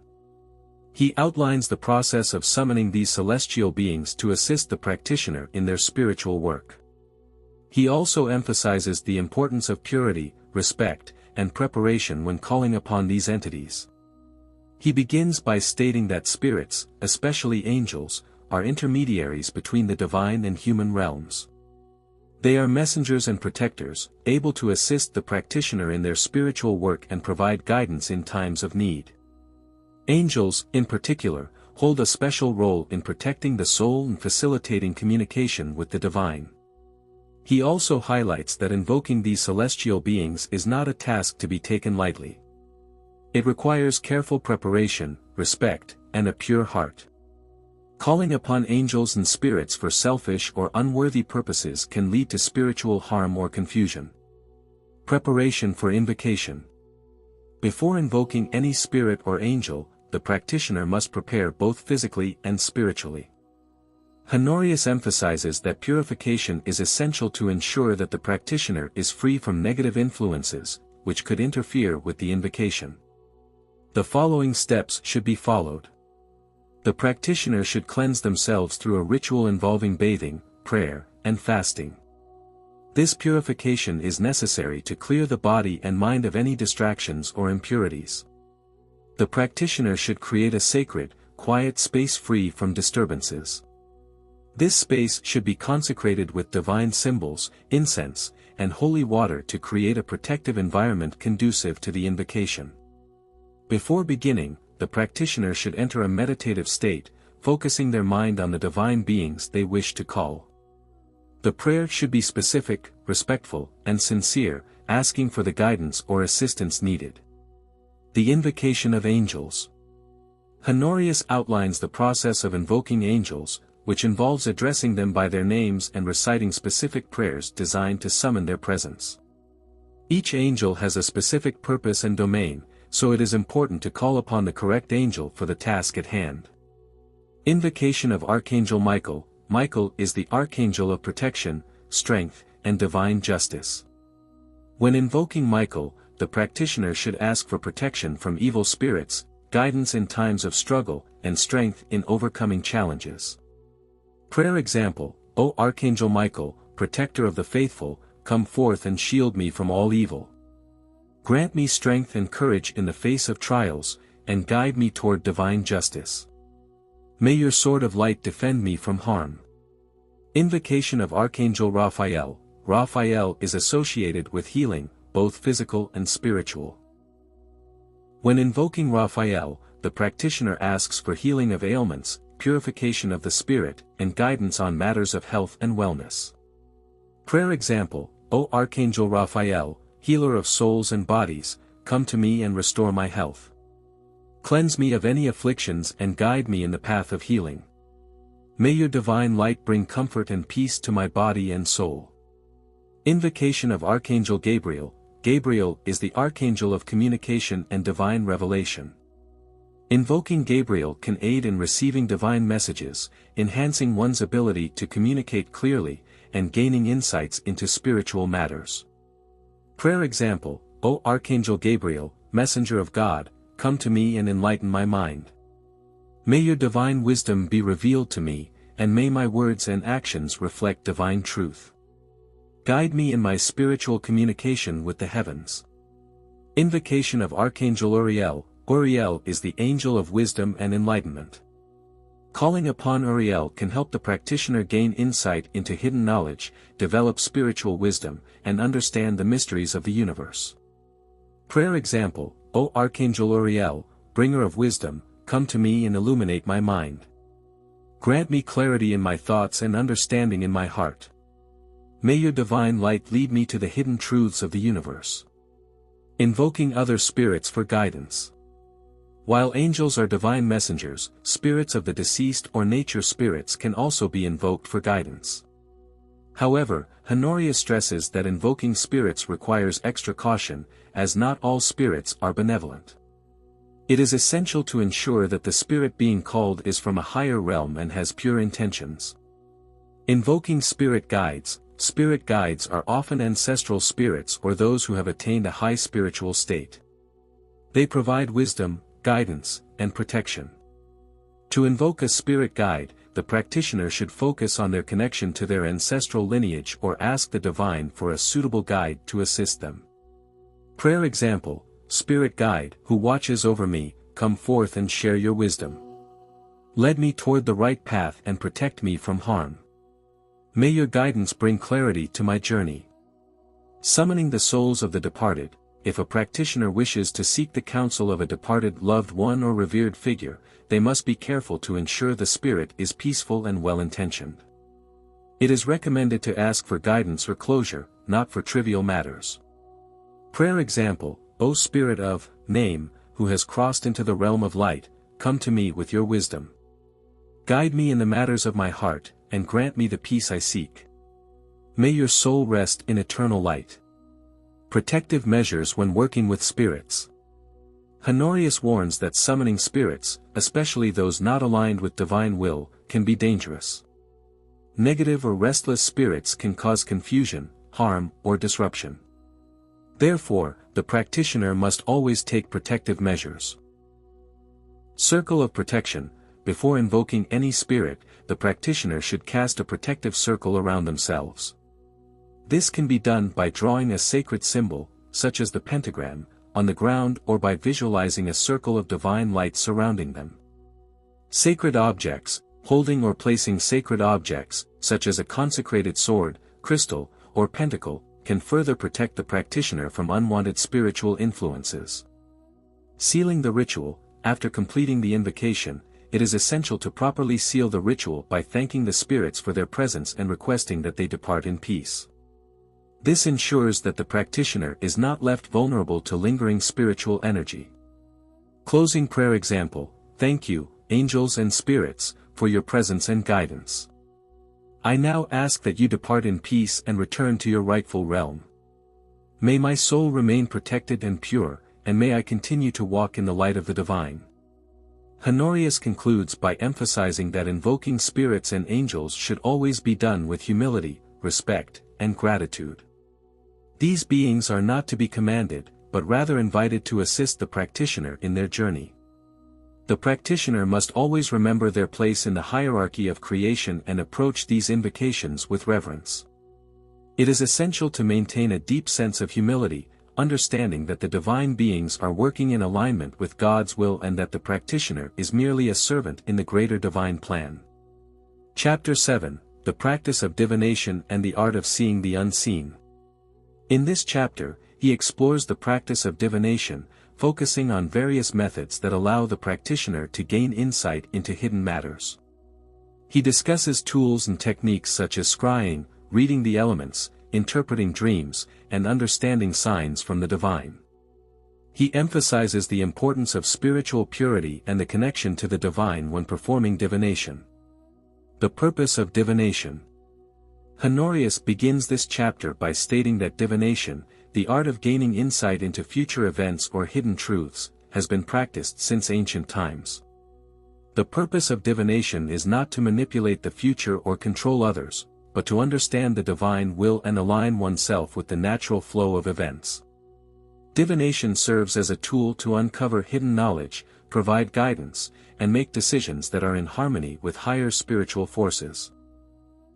He outlines the process of summoning these celestial beings to assist the practitioner in their spiritual work. He also emphasizes the importance of purity, respect, and preparation when calling upon these entities. He begins by stating that spirits, especially angels, are intermediaries between the divine and human realms. They are messengers and protectors, able to assist the practitioner in their spiritual work and provide guidance in times of need. Angels, in particular, hold a special role in protecting the soul and facilitating communication with the divine. He also highlights that invoking these celestial beings is not a task to be taken lightly. It requires careful preparation, respect, and a pure heart. Calling upon angels and spirits for selfish or unworthy purposes can lead to spiritual harm or confusion. Preparation for invocation. Before invoking any spirit or angel, the practitioner must prepare both physically and spiritually. Honorius emphasizes that purification is essential to ensure that the practitioner is free from negative influences, which could interfere with the invocation. The following steps should be followed. The practitioner should cleanse themselves through a ritual involving bathing, prayer, and fasting. This purification is necessary to clear the body and mind of any distractions or impurities. The practitioner should create a sacred, quiet space free from disturbances. This space should be consecrated with divine symbols, incense, and holy water to create a protective environment conducive to the invocation. Before beginning, the practitioner should enter a meditative state, focusing their mind on the divine beings they wish to call. The prayer should be specific, respectful, and sincere, asking for the guidance or assistance needed. The Invocation of Angels. Honorius outlines the process of invoking angels, which involves addressing them by their names and reciting specific prayers designed to summon their presence. Each angel has a specific purpose and domain, so it is important to call upon the correct angel for the task at hand. Invocation of Archangel Michael. Michael is the archangel of protection, strength, and divine justice. When invoking Michael, the practitioner should ask for protection from evil spirits, guidance in times of struggle, and strength in overcoming challenges. Prayer example: O Archangel Michael, protector of the faithful, come forth and shield me from all evil. Grant me strength and courage in the face of trials, and guide me toward divine justice. May your sword of light defend me from harm. Invocation of Archangel Raphael. Raphael is associated with healing, both physical and spiritual. When invoking Raphael, the practitioner asks for healing of ailments, purification of the spirit, and guidance on matters of health and wellness. Prayer example: O Archangel Raphael, healer of souls and bodies, come to me and restore my health. Cleanse me of any afflictions and guide me in the path of healing. May your divine light bring comfort and peace to my body and soul. Invocation of Archangel Gabriel. Gabriel is the archangel of communication and divine revelation. Invoking Gabriel can aid in receiving divine messages, enhancing one's ability to communicate clearly, and gaining insights into spiritual matters. Prayer example: O Archangel Gabriel, messenger of God, come to me and enlighten my mind. May your divine wisdom be revealed to me, and may my words and actions reflect divine truth. Guide me in my spiritual communication with the heavens. Invocation of Archangel Uriel. Uriel is the angel of wisdom and enlightenment. Calling upon Uriel can help the practitioner gain insight into hidden knowledge, develop spiritual wisdom, and understand the mysteries of the universe. Prayer example: O Archangel Uriel, bringer of wisdom, come to me and illuminate my mind. Grant me clarity in my thoughts and understanding in my heart. May your divine light lead me to the hidden truths of the universe. Invoking other spirits for guidance. While angels are divine messengers, spirits of the deceased or nature spirits can also be invoked for guidance. However, Honorius stresses that invoking spirits requires extra caution, as not all spirits are benevolent. It is essential to ensure that the spirit being called is from a higher realm and has pure intentions. Invoking spirit guides. Spirit guides are often ancestral spirits or those who have attained a high spiritual state. They provide wisdom, guidance, and protection. To invoke a spirit guide, the practitioner should focus on their connection to their ancestral lineage or ask the divine for a suitable guide to assist them. Prayer example: Spirit guide, who watches over me, come forth and share your wisdom. Lead me toward the right path and protect me from harm. May your guidance bring clarity to my journey. Summoning the souls of the departed. If a practitioner wishes to seek the counsel of a departed loved one or revered figure, they must be careful to ensure the spirit is peaceful and well-intentioned. It is recommended to ask for guidance or closure, not for trivial matters. Prayer example: O Spirit of name, who has crossed into the realm of light, come to me with your wisdom. Guide me in the matters of my heart, and grant me the peace I seek. May your soul rest in eternal light. Protective measures when working with spirits. Honorius warns that summoning spirits, especially those not aligned with divine will, can be dangerous. Negative or restless spirits can cause confusion, harm, or disruption. Therefore, the practitioner must always take protective measures. Circle of protection. Before invoking any spirit, the practitioner should cast a protective circle around themselves. This can be done by drawing a sacred symbol, such as the pentagram, on the ground or by visualizing a circle of divine light surrounding them. Sacred objects. Holding or placing sacred objects, such as a consecrated sword, crystal, or pentacle, can further protect the practitioner from unwanted spiritual influences. Sealing the ritual. After completing the invocation, it is essential to properly seal the ritual by thanking the spirits for their presence and requesting that they depart in peace. This ensures that the practitioner is not left vulnerable to lingering spiritual energy. Closing prayer example: Thank you, angels and spirits, for your presence and guidance. I now ask that you depart in peace and return to your rightful realm. May my soul remain protected and pure, and may I continue to walk in the light of the divine. Honorius concludes by emphasizing that invoking spirits and angels should always be done with humility, respect, and gratitude. These beings are not to be commanded, but rather invited to assist the practitioner in their journey. The practitioner must always remember their place in the hierarchy of creation and approach these invocations with reverence. It is essential to maintain a deep sense of humility, understanding that the divine beings are working in alignment with God's will and that the practitioner is merely a servant in the greater divine plan. Chapter 7, The Practice of Divination and the Art of Seeing the Unseen. In this chapter, he explores the practice of divination, focusing on various methods that allow the practitioner to gain insight into hidden matters. He discusses tools and techniques such as scrying, reading the elements, interpreting dreams, and understanding signs from the divine. He emphasizes the importance of spiritual purity and the connection to the divine when performing divination. The purpose of divination. Honorius begins this chapter by stating that divination, the art of gaining insight into future events or hidden truths, has been practiced since ancient times. The purpose of divination is not to manipulate the future or control others, but to understand the divine will and align oneself with the natural flow of events. Divination serves as a tool to uncover hidden knowledge, provide guidance, and make decisions that are in harmony with higher spiritual forces.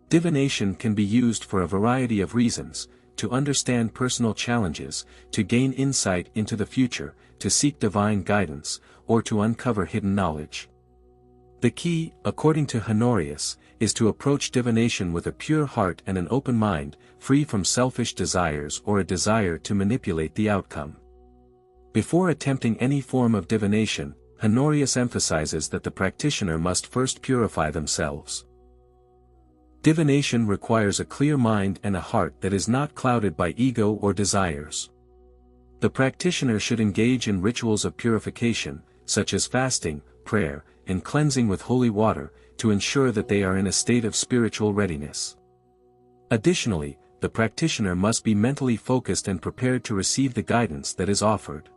Divination can be used for a variety of reasons: to understand personal challenges, to gain insight into the future, to seek divine guidance, or to uncover hidden knowledge. The key, according to Honorius, is to approach divination with a pure heart and an open mind, free from selfish desires or a desire to manipulate the outcome. Before attempting any form of divination, Honorius emphasizes that the practitioner must first purify themselves. Divination requires a clear mind and a heart that is not clouded by ego or desires. The practitioner should engage in rituals of purification, such as fasting, prayer, and cleansing with holy water, to ensure that they are in a state of spiritual readiness. Additionally, the practitioner must be mentally focused and prepared to receive the guidance that is offered.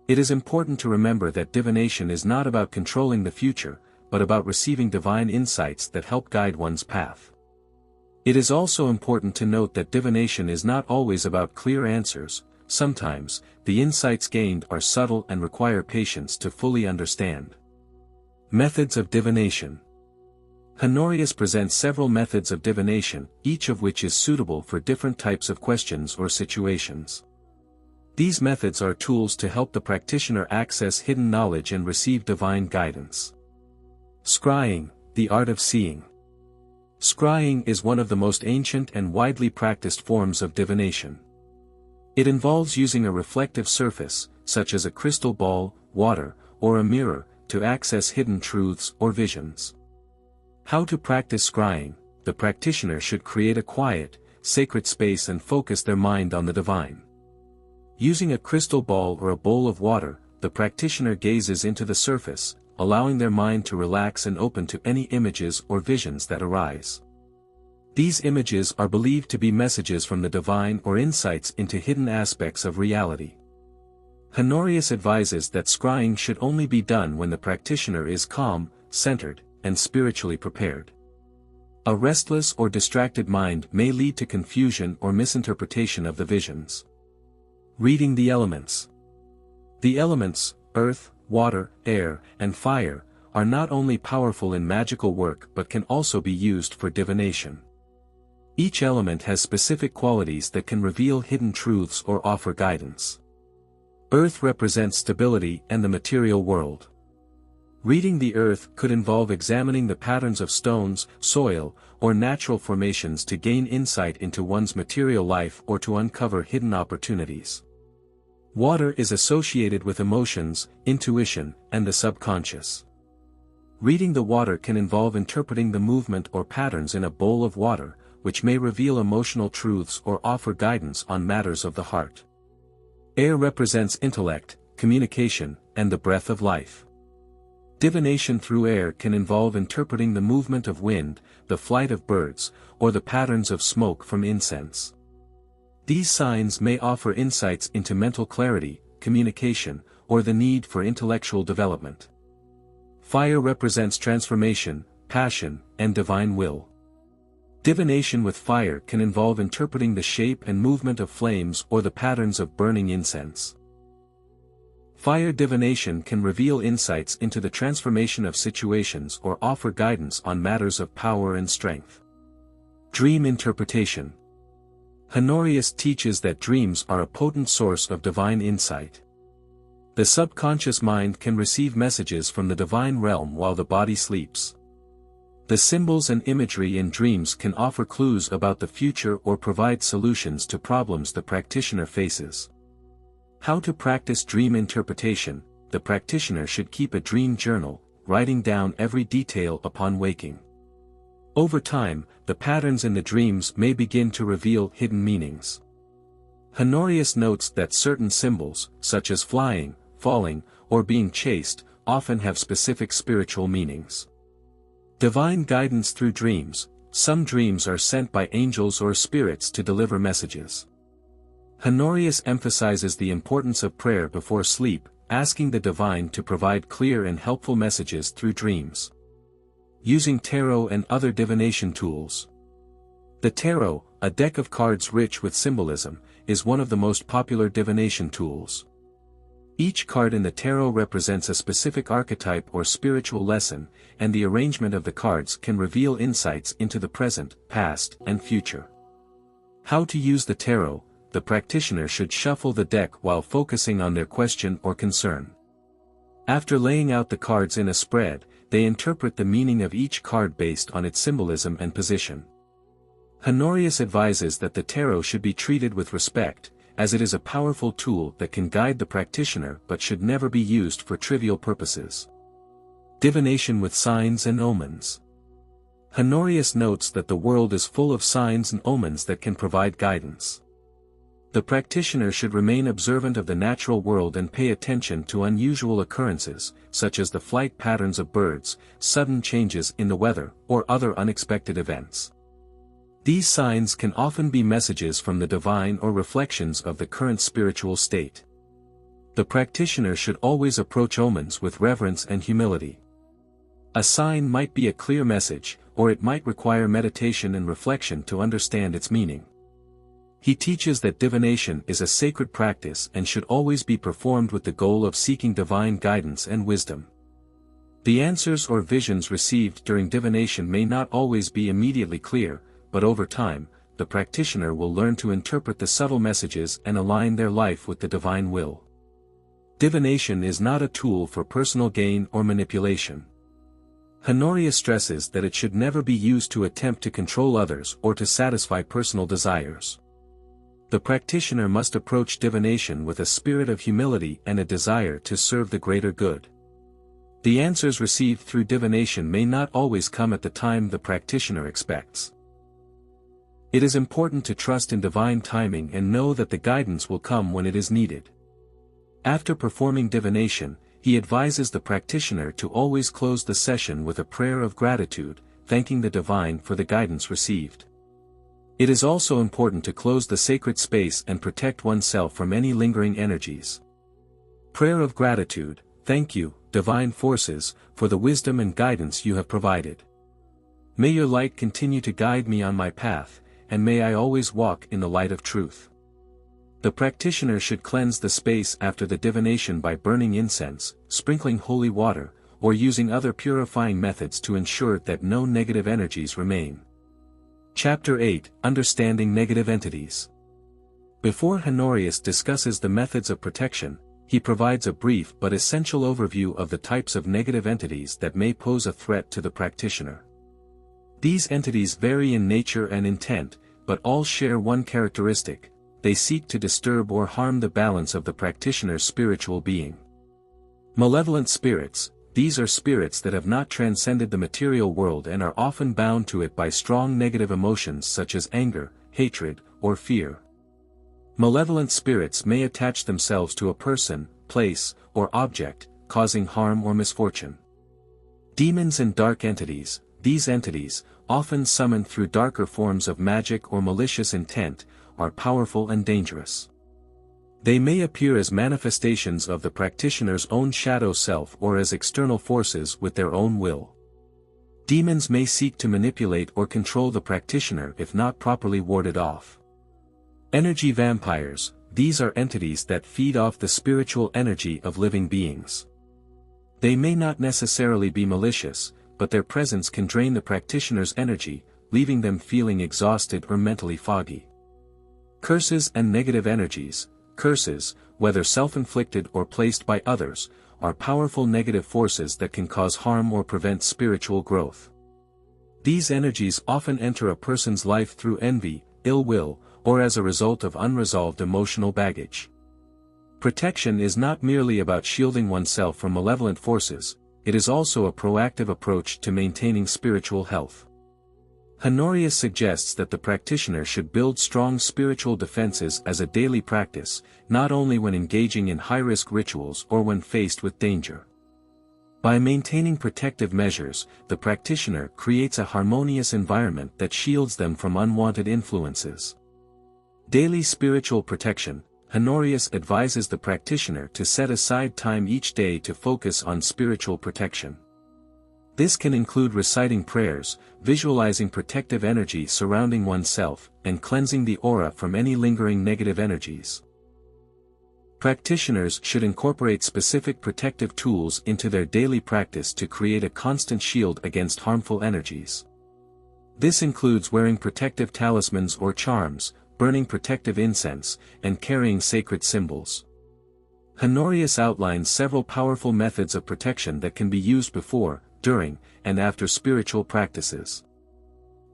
It is important to remember that divination is not about controlling the future, but about receiving divine insights that help guide one's path. It is also important to note that divination is not always about clear answers. Sometimes, the insights gained are subtle and require patience to fully understand. Methods of divination. Honorius presents several methods of divination, each of which is suitable for different types of questions or situations. These methods are tools to help the practitioner access hidden knowledge and receive divine guidance. Scrying, the art of seeing. Scrying is one of the most ancient and widely practiced forms of divination. It involves using a reflective surface, such as a crystal ball, water, or a mirror, to access hidden truths or visions. How to practice scrying? The practitioner should create a quiet, sacred space and focus their mind on the divine. Using a crystal ball or a bowl of water, the practitioner gazes into the surface, allowing their mind to relax and open to any images or visions that arise. These images are believed to be messages from the divine or insights into hidden aspects of reality. Honorius advises that scrying should only be done when the practitioner is calm, centered, and spiritually prepared. A restless or distracted mind may lead to confusion or misinterpretation of the visions. Reading the elements. The elements, earth, water, air, and fire, are not only powerful in magical work but can also be used for divination. Each element has specific qualities that can reveal hidden truths or offer guidance. Earth represents stability and the material world. Reading the earth could involve examining the patterns of stones, soil, or natural formations to gain insight into one's material life or to uncover hidden opportunities. Water is associated with emotions, intuition, and the subconscious. Reading the water can involve interpreting the movement or patterns in a bowl of water, which may reveal emotional truths or offer guidance on matters of the heart. Air represents intellect, communication, and the breath of life. Divination through air can involve interpreting the movement of wind, the flight of birds, or the patterns of smoke from incense. These signs may offer insights into mental clarity, communication, or the need for intellectual development. Fire represents transformation, passion, and divine will. Divination with fire can involve interpreting the shape and movement of flames or the patterns of burning incense. Fire divination can reveal insights into the transformation of situations or offer guidance on matters of power and strength. Dream interpretation. Honorius teaches that dreams are a potent source of divine insight. The subconscious mind can receive messages from the divine realm while the body sleeps. The symbols and imagery in dreams can offer clues about the future or provide solutions to problems the practitioner faces. How to practice dream interpretation: the practitioner should keep a dream journal, writing down every detail upon waking. Over time, the patterns in the dreams may begin to reveal hidden meanings. Honorius notes that certain symbols, such as flying, falling, or being chased, often have specific spiritual meanings. Divine guidance through dreams: some dreams are sent by angels or spirits to deliver messages. Honorius emphasizes the importance of prayer before sleep, asking the divine to provide clear and helpful messages through dreams. Using tarot and other divination tools. The tarot, a deck of cards rich with symbolism, is one of the most popular divination tools. Each card in the tarot represents a specific archetype or spiritual lesson, and the arrangement of the cards can reveal insights into the present, past, and future. How to use the tarot: the practitioner should shuffle the deck while focusing on their question or concern. After laying out the cards in a spread, they interpret the meaning of each card based on its symbolism and position. Honorius advises that the tarot should be treated with respect, as it is a powerful tool that can guide the practitioner but should never be used for trivial purposes. Divination with signs and omens. Honorius notes that the world is full of signs and omens that can provide guidance. The practitioner should remain observant of the natural world and pay attention to unusual occurrences, such as the flight patterns of birds, sudden changes in the weather, or other unexpected events. These signs can often be messages from the divine or reflections of the current spiritual state. The practitioner should always approach omens with reverence and humility. A sign might be a clear message, or it might require meditation and reflection to understand its meaning. He teaches that divination is a sacred practice and should always be performed with the goal of seeking divine guidance and wisdom. The answers or visions received during divination may not always be immediately clear, but over time, the practitioner will learn to interpret the subtle messages and align their life with the divine will. Divination is not a tool for personal gain or manipulation. Honorius stresses that it should never be used to attempt to control others or to satisfy personal desires. The practitioner must approach divination with a spirit of humility and a desire to serve the greater good. The answers received through divination may not always come at the time the practitioner expects. It is important to trust in divine timing and know that the guidance will come when it is needed. After performing divination, he advises the practitioner to always close the session with a prayer of gratitude, thanking the divine for the guidance received. It is also important to close the sacred space and protect oneself from any lingering energies. Prayer of gratitude: thank you, divine forces, for the wisdom and guidance you have provided. May your light continue to guide me on my path, and may I always walk in the light of truth. The practitioner should cleanse the space after the divination by burning incense, sprinkling holy water, or using other purifying methods to ensure that no negative energies remain. Chapter 8: Understanding Negative Entities. Before Honorius discusses the methods of protection, he provides a brief but essential overview of the types of negative entities that may pose a threat to the practitioner. These entities vary in nature and intent, but all share one characteristic: they seek to disturb or harm the balance of the practitioner's spiritual being. Malevolent spirits: these are spirits that have not transcended the material world and are often bound to it by strong negative emotions such as anger, hatred, or fear. Malevolent spirits may attach themselves to a person, place, or object, causing harm or misfortune. Demons and dark entities: these entities, often summoned through darker forms of magic or malicious intent, are powerful and dangerous. They may appear as manifestations of the practitioner's own shadow self or as external forces with their own will. Demons may seek to manipulate or control the practitioner if not properly warded off. Energy vampires: these are entities that feed off the spiritual energy of living beings. They may not necessarily be malicious, but their presence can drain the practitioner's energy, leaving them feeling exhausted or mentally foggy. Curses and negative energies. Curses, whether self-inflicted or placed by others, are powerful negative forces that can cause harm or prevent spiritual growth. These energies often enter a person's life through envy, ill will, or as a result of unresolved emotional baggage. Protection is not merely about shielding oneself from malevolent forces, it is also a proactive approach to maintaining spiritual health. Honorius suggests that the practitioner should build strong spiritual defenses as a daily practice, not only when engaging in high-risk rituals or when faced with danger. By maintaining protective measures, the practitioner creates a harmonious environment that shields them from unwanted influences. Daily spiritual protection. Honorius advises the practitioner to set aside time each day to focus on spiritual protection. This can include reciting prayers, visualizing protective energy surrounding oneself, and cleansing the aura from any lingering negative energies. Practitioners should incorporate specific protective tools into their daily practice to create a constant shield against harmful energies. This includes wearing protective talismans or charms, burning protective incense, and carrying sacred symbols. Honorius outlines several powerful methods of protection that can be used before, during, and after spiritual practices.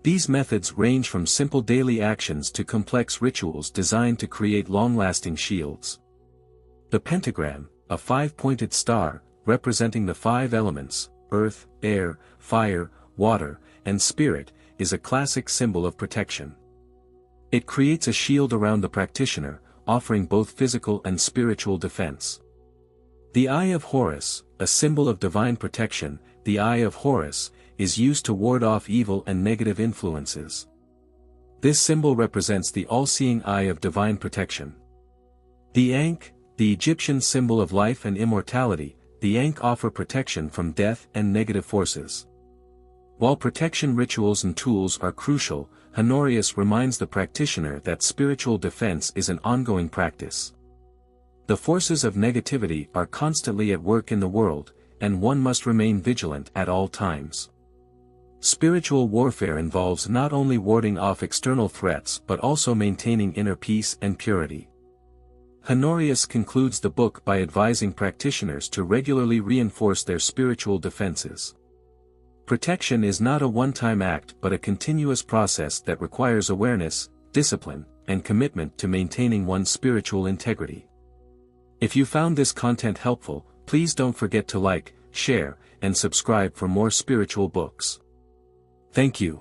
These methods range from simple daily actions to complex rituals designed to create long-lasting shields. The pentagram, a 5-pointed star, representing the 5 elements, earth, air, fire, water, and spirit, is a classic symbol of protection. It creates a shield around the practitioner, offering both physical and spiritual defense. The Eye of Horus, a symbol of divine protection, the Eye of Horus, is used to ward off evil and negative influences. This symbol represents the all-seeing eye of divine protection. The Ankh, the Egyptian symbol of life and immortality, the Ankh offer protection from death and negative forces. While protection rituals and tools are crucial, Honorius reminds the practitioner that spiritual defense is an ongoing practice. The forces of negativity are constantly at work in the world, and one must remain vigilant at all times. Spiritual warfare involves not only warding off external threats but also maintaining inner peace and purity. Honorius concludes the book by advising practitioners to regularly reinforce their spiritual defenses. Protection is not a one-time act but a continuous process that requires awareness, discipline, and commitment to maintaining one's spiritual integrity. If you found this content helpful, please don't forget to like, share, and subscribe for more spiritual books. Thank you.